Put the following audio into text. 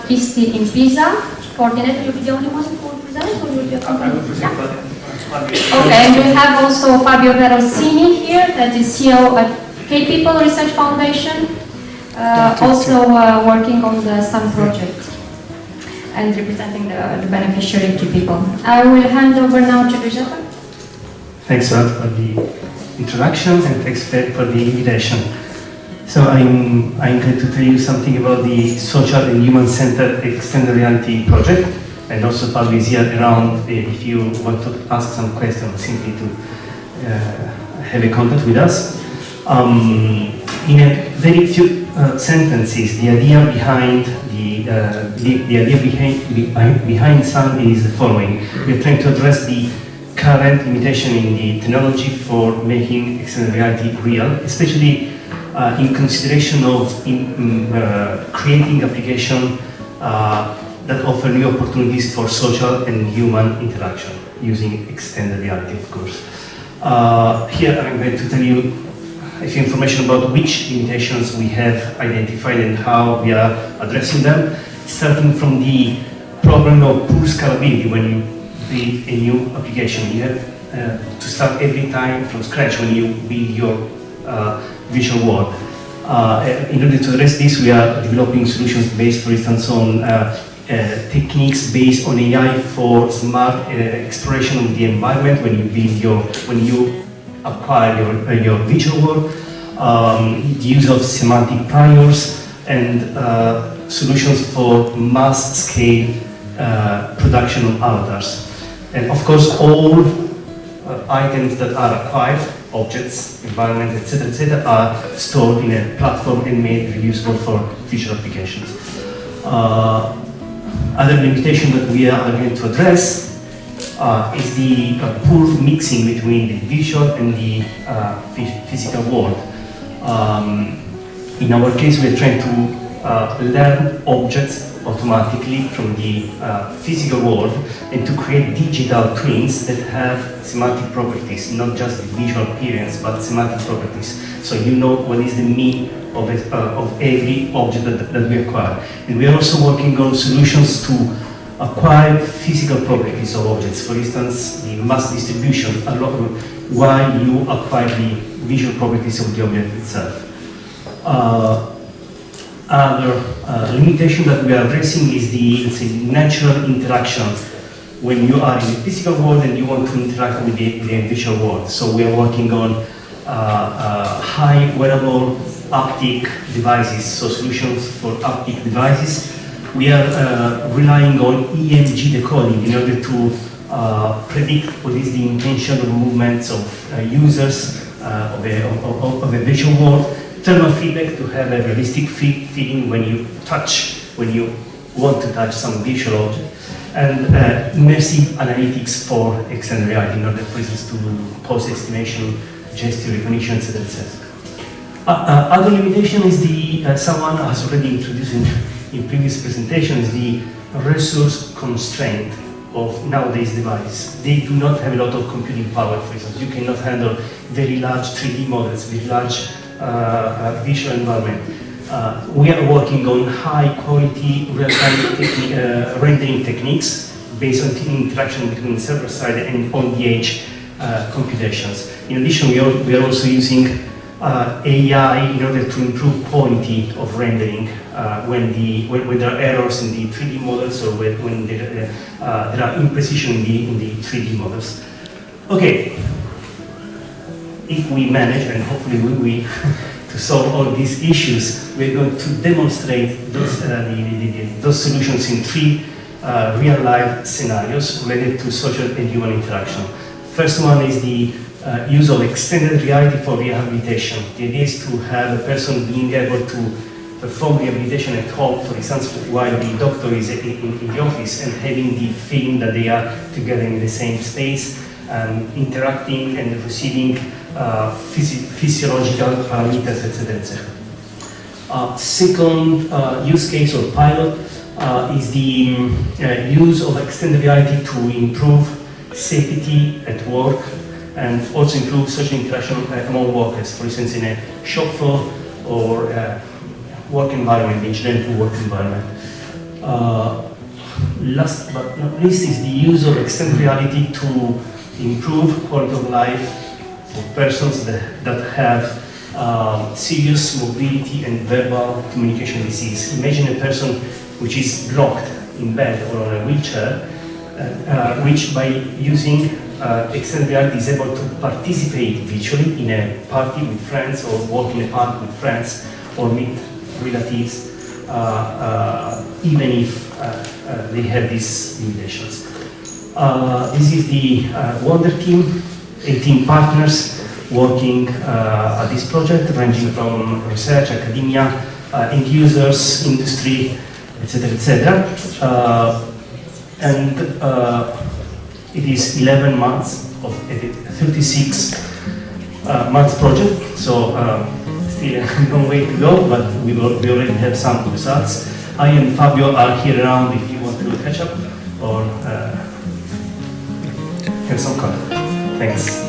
Isti in Pisa. Coordinator, you'll be the only one who will present, or will you I will present, Okay, and we have also Fabio Verosini here, that is CEO at K-People Research Foundation, also working on the SUN project and representing the beneficiary K-People. I will hand over now to Giuseppe. Thanks a lot for the introduction and thanks for the invitation. So I'm going to tell you something about the social and human-centered extended reality project, and also Fabio is here around if you want to ask some questions, simply to have a contact with us. In a very few sentences, the idea behind behind SUN is the following: we are trying to address the current limitation in the technology for making extended reality real, especially in consideration of creating applications that offer new opportunities for social and human interaction using extended reality, of course. Here I'm going to tell you a few information about which limitations we have identified and how we are addressing them, starting from the problem of poor scalability. When you build a new application, you have to start every time from scratch when you build your visual world. In order to address this, we are developing solutions based, for instance, on techniques based on AI for smart exploration of the environment when you acquire your visual world, the use of semantic priors, and solutions for mass-scale production of avatars. And of course, all items that are acquired, objects, environment, etc., are stored in a platform and made reusable for future applications. Other limitation that we are going to address is the poor mixing between the visual and the physical world. In our case, we are trying to learn objects automatically from the physical world and to create digital twins that have semantic properties, not just the visual appearance, but semantic properties. So you know what is the meaning of every object that we acquire. And we are also working on solutions to acquire physical properties of objects. For instance, the mass distribution, while you acquire the visual properties of the object itself. Other limitation that we are addressing is the, let's say, natural interaction when you are in the physical world and you want to interact with the visual world. So we are working on high wearable optic devices, so solutions for optic devices. We are relying on EMG decoding in order to predict what is the intentional movements of users of a visual world. Thermal feedback to have a realistic feeling when you want to touch some visual object, and immersive analytics for extended reality in order, for instance, to pose estimation, gesture recognition, etc. Other limitation is the someone has already introduced in previous presentations, the resource constraint of nowadays devices. They do not have a lot of computing power. For instance, you cannot handle very large 3D models, very large visual environment. We are working on high quality real-time rendering techniques based on interaction between server side and on the edge computations. In addition, we are also using AI in order to improve quality of rendering when there are errors in the 3D models or when there are imprecision in the 3D models. Okay. If we manage, and hopefully we will, to solve all these issues, we're going to demonstrate those solutions in three real-life scenarios related to social and human interaction. First one is the use of extended reality for rehabilitation. The idea is to have a person being able to perform rehabilitation at home, for instance, while the doctor is in the office, and having the feeling that they are together in the same space, interacting and receiving physiological parameters, etc. Second use case or pilot is the use of extended reality to improve safety at work and also improve social interaction among workers, for instance, in a shop floor or work environment, incidental work environment. Last but not least is the use of extended reality to improve quality of life for persons that have serious mobility and verbal communication disease. Imagine a person which is blocked in bed or on a wheelchair, which by using extended reality is able to participate virtually in a party with friends or walk in a park with friends or meet relatives, even if they have these limitations. This is the Wonder Team, 18 partners working at this project, ranging from research, academia, end users, industry, etc., etc. And it is 11 months of a 36 months project, so still a long way to go, but we already have some results. I and Fabio are here around if you want to catch up or have some comment. Thanks.